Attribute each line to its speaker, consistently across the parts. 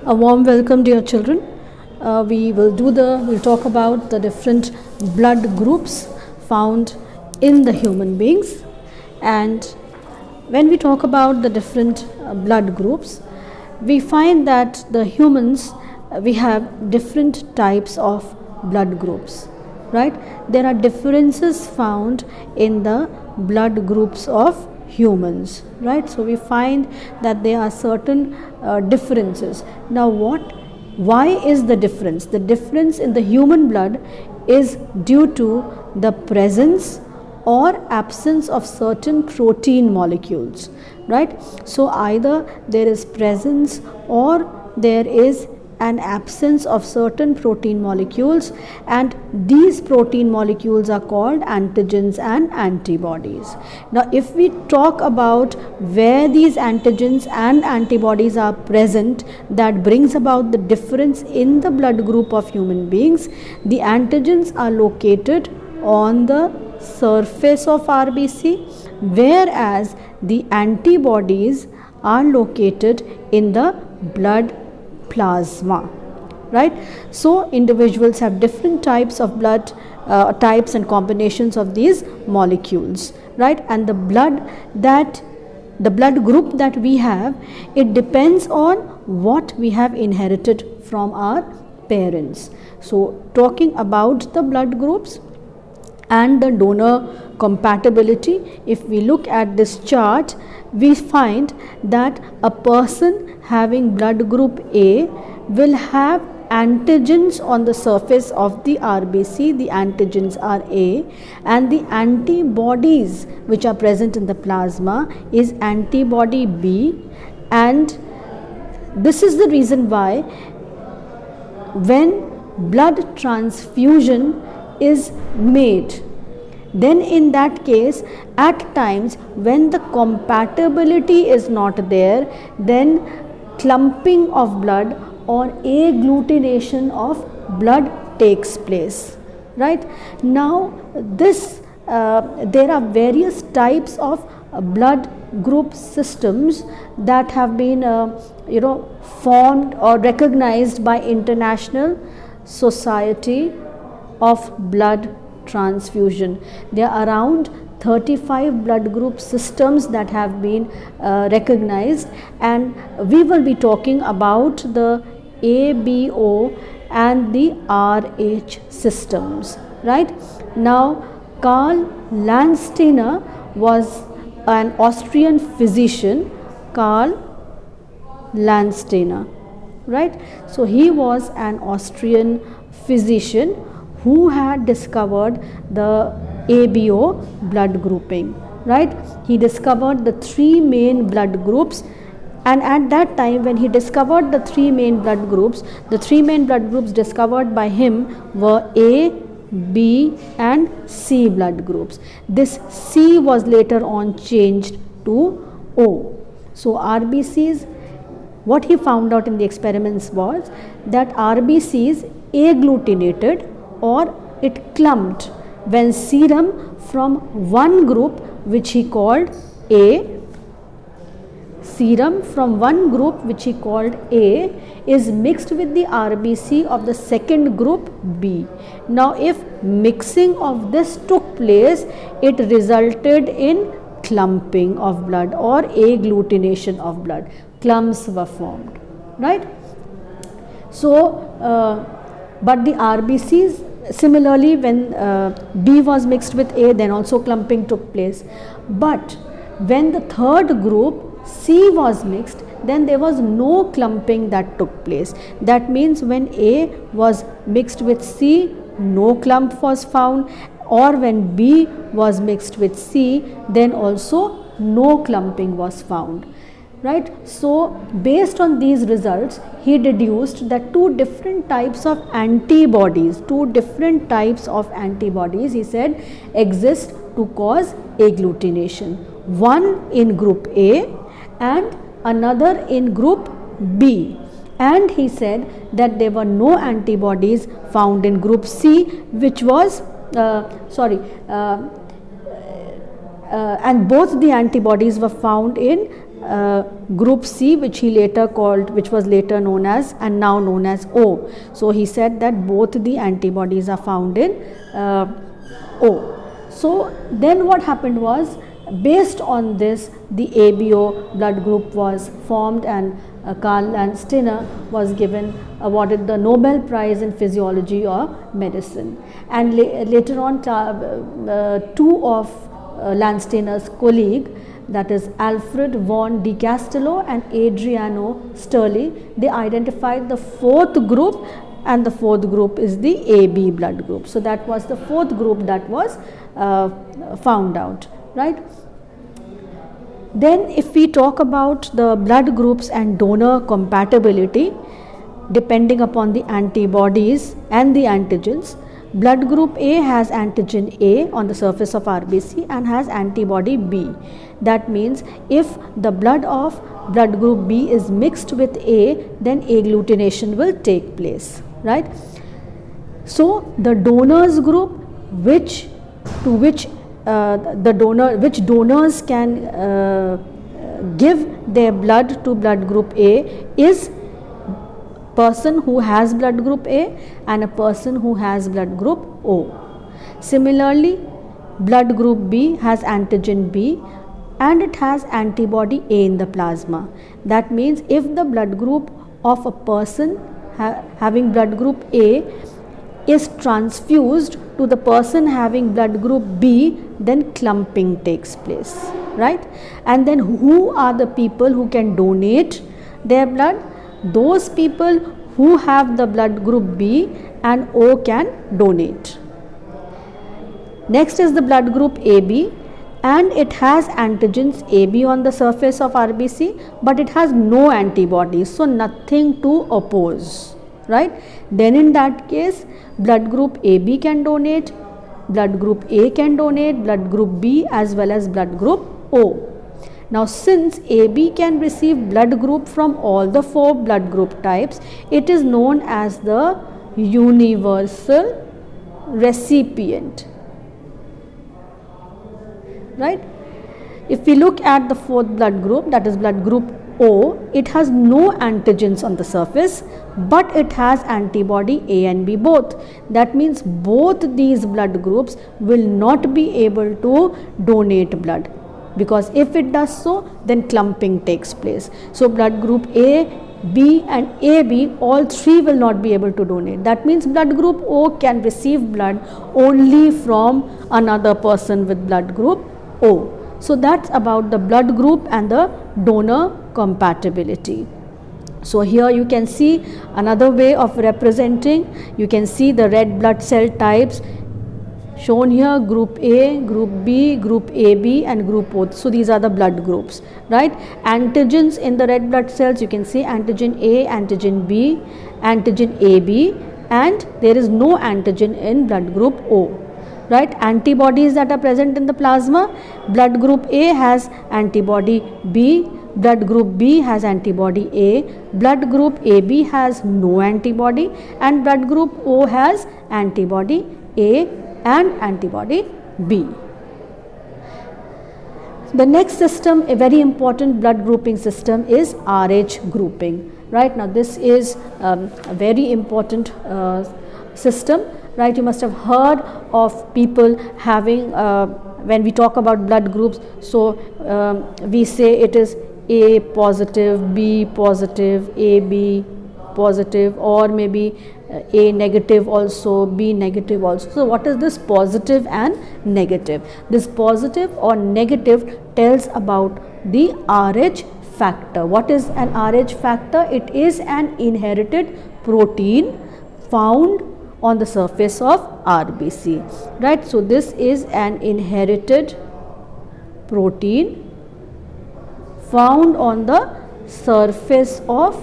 Speaker 1: A warm welcome, dear children. We'll talk about the different blood groups found in the human beings. And when we talk about the different blood groups, we find that the humans, we have different types of blood groups, right? There are differences found in the blood groups of humans, right? So we find that there are certain differences. Now why is the difference? The difference in the human blood is due to the presence or absence of certain protein molecules, right? So either there is presence or there is an absence of certain protein molecules, and these protein molecules are called antigens and antibodies. Now if we talk about where these antigens and antibodies are present, that brings about the difference in the blood group of human beings. The antigens are located on the surface of RBC, whereas the antibodies are located in the blood plasma, right? So individuals have different types of blood types and combinations of these molecules, right? And the blood group that we have, it depends on what we have inherited from our parents. So talking about the blood groups and the donor compatibility, if we look at this chart, we find that a person having blood group A will have antigens on the surface of the RBC. The antigens are A, and the antibodies which are present in the plasma is antibody B, and this is the reason why when blood transfusion is made, then in that case, at times when the compatibility is not there, then clumping of blood or agglutination of blood takes place, right? Now there are various types of blood group systems that have been formed or recognized by International Society of Blood Transfusion. There are around 35 blood group systems that have been recognized, and we will be talking about the ABO and the RH systems, right? Now Karl Landsteiner was an Austrian physician, Karl Landsteiner, right? So he was an Austrian physician who had discovered the ABO blood grouping, right? He discovered the three main blood groups, and at that time when he discovered the three main blood groups discovered by him were A, B and C blood groups. This C was later on changed to O. So RBCs, what he found out in the experiments was that RBCs agglutinated or it clumped when serum from one group which he called A, is mixed with the RBC of the second group B. Now if mixing of this took place, it resulted in clumping of blood or agglutination of blood. Clumps were formed, right? So but the RBCs, similarly when B was mixed with A, then also clumping took place. But when the third group C was mixed, then there was no clumping that took place. That means when A was mixed with C, no clump was found, or when B was mixed with C, then also no clumping was found, right? So based on these results, he deduced that two different types of antibodies, he said, exist to cause agglutination. One in group A and another in group B. And he said that there were no antibodies found in group C, which was and both the antibodies were found in group C, which he later called, which was later known as and now known as O. So he said that both the antibodies are found in O. So then what happened was, based on this, the ABO blood group was formed, and Karl Landsteiner was awarded the Nobel Prize in Physiology or Medicine. And later on, two of Landsteiner's colleague, that is Alfred von de Castello and Adriano Sterli, they identified the fourth group, and the fourth group is the AB blood group. So that was the fourth group that was found out, right? Then if we talk about the blood groups and donor compatibility, depending upon the antibodies and the antigens, blood group A has antigen A on the surface of RBC and has antibody B. That means if the blood of blood group B is mixed with A, then agglutination will take place, right? So the donors group, which donors can give their blood to blood group A is person who has blood group A and a person who has blood group O. Similarly, blood group B has antigen B and it has antibody A in the plasma. That means if the blood group of a person having blood group A is transfused to the person having blood group B, then clumping takes place, right? And then who are the people who can donate their blood? Those people who have the blood group B and O can donate. Next is the blood group AB, and it has antigens AB on the surface of RBC, but it has no antibodies, so nothing to oppose, right? Then in that case, blood group AB can donate, blood group A can donate, blood group B as well as blood group O. Now since AB can receive blood group from all the four blood group types, it is known as the universal recipient, right? If we look at the fourth blood group, that is blood group O, it has no antigens on the surface, but it has antibody A and B both. That means both these blood groups will not be able to donate blood, because if it does so, then clumping takes place. So blood group A, B and AB, all three will not be able to donate. That means blood group O can receive blood only from another person with blood group O. So that's about the blood group and the donor compatibility. So here you can see another way of representing. You can see the red blood cell types shown here: group A, group B, group AB and group O. So these are the blood groups, right? Antigens in the red blood cells, you can see antigen A, antigen B, antigen AB, and there is no antigen in blood group O, right? Antibodies that are present in the plasma: blood group A has antibody B, blood group B has antibody A, blood group AB has no antibody, and blood group O has antibody A and antibody B. The next system, a very important blood grouping system, is RH grouping, right? Now this is a very important system, right? You must have heard of people having, when we talk about blood groups, so we say it is A positive, B positive, AB positive, or maybe A negative also, B negative also. So what is this positive and negative? This positive or negative tells about the RH factor. What is an RH factor? It is an inherited protein found on the surface of RBC, right? So this is an inherited protein found on the surface of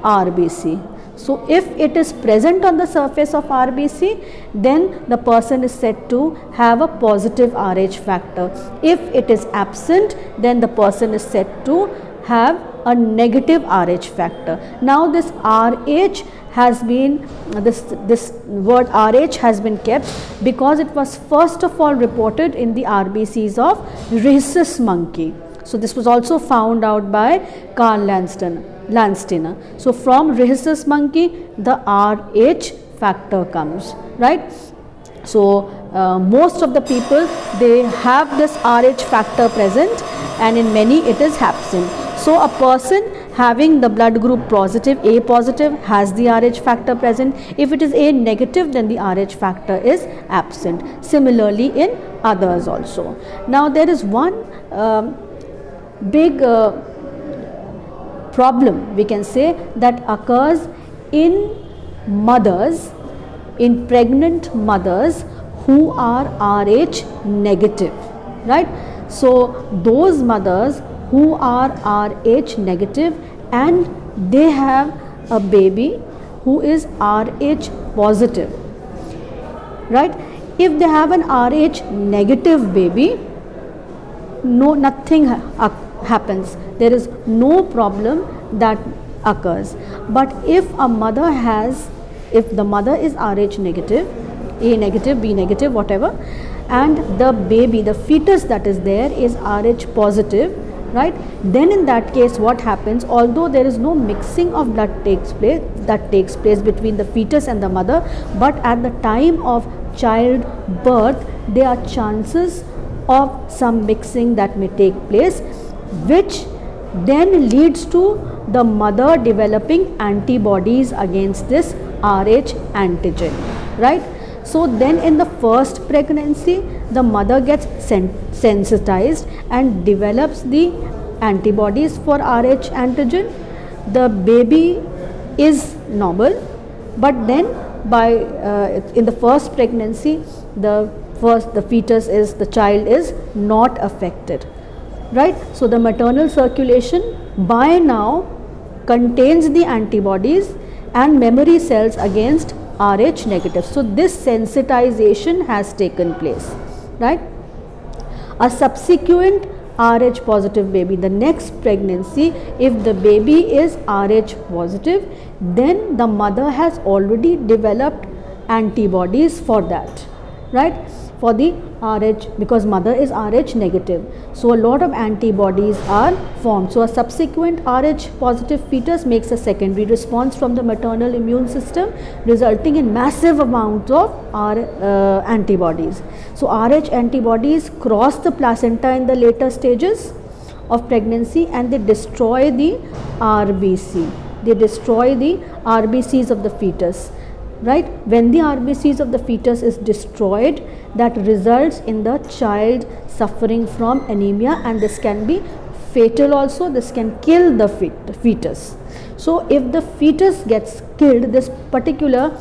Speaker 1: RBC. So if it is present on the surface of RBC, then the person is said to have a positive RH factor. If it is absent, then the person is said to have a negative RH factor. Now this RH has been, this word RH has been kept because it was first of all reported in the RBCs of rhesus monkey. So this was also found out by Carl Landsteiner. So from rhesus monkey, the Rh factor comes, right? So most of the people, they have this Rh factor present, and in many it is absent. So a person having the blood group positive, A positive, has the Rh factor present. If it is A negative, then the Rh factor is absent. Similarly in others also. Now there is one big problem, we can say, that occurs in mothers, in pregnant mothers who are Rh negative, right? So those mothers who are Rh negative and they have a baby who is Rh positive, right? If they have an Rh negative baby, nothing happens. There is no problem that occurs. But if the mother is Rh negative, A negative, B negative, whatever, and the baby, the fetus that is there is Rh positive, right, then in that case what happens, although there is no mixing of blood takes place between the fetus and the mother, but at the time of childbirth there are chances of some mixing that may take place, which then leads to the mother developing antibodies against this Rh antigen, right? So then in the first pregnancy, the mother gets sensitized and develops the antibodies for Rh antigen. The baby is normal, but then in the first pregnancy, the child is not affected, right? So the maternal circulation by now contains the antibodies and memory cells against Rh negative. So this sensitization has taken place, right? A subsequent Rh positive baby, the next pregnancy, if the baby is Rh positive, then the mother has already developed antibodies for that, right? For the Rh, because mother is Rh negative. So a lot of antibodies are formed. So a subsequent Rh positive fetus makes a secondary response from the maternal immune system, resulting in massive amounts of antibodies. So Rh antibodies cross the placenta in the later stages of pregnancy and they destroy the RBC. They destroy the RBCs of the fetus. Right, when the RBCs of the fetus is destroyed, that results in the child suffering from anemia, and this can be fatal also. This can kill the fetus. So if the fetus gets killed, this particular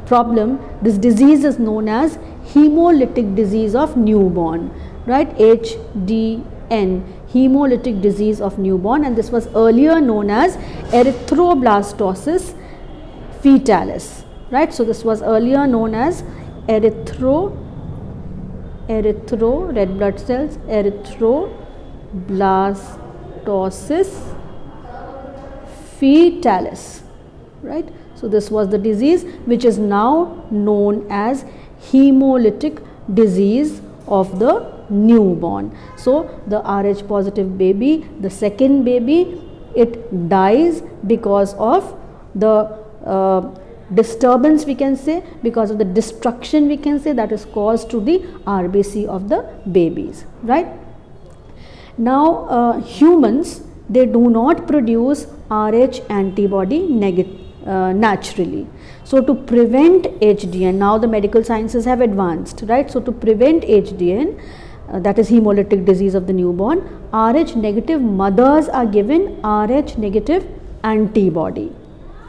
Speaker 1: problem, this disease is known as hemolytic disease of newborn, right? HDN, hemolytic disease of newborn, and this was earlier known as erythroblastosis fetalis, right? So this was earlier known as red blood cells, erythroblastosis fetalis, right? So this was the disease which is now known as hemolytic disease of the newborn. So the Rh positive baby, the second baby, it dies because of the disturbance, we can say, because of the destruction, we can say, that is caused to the RBC of the babies, right? Now humans, they do not produce Rh antibody naturally. So to prevent HDN, now the medical sciences have advanced, right? So to prevent HDN, that is hemolytic disease of the newborn, Rh negative mothers are given Rh negative antibody,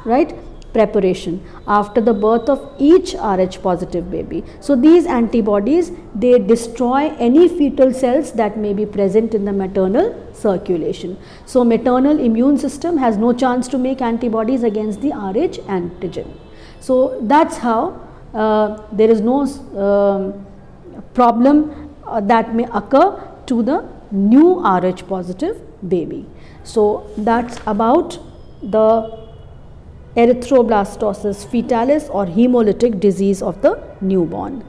Speaker 1: right, preparation after the birth of each Rh positive baby. So these antibodies, they destroy any fetal cells that may be present in the maternal circulation. So maternal immune system has no chance to make antibodies against the Rh antigen. So that's how there is no problem that may occur to the new Rh positive baby. So that's about the erythroblastosis fetalis or hemolytic disease of the newborn.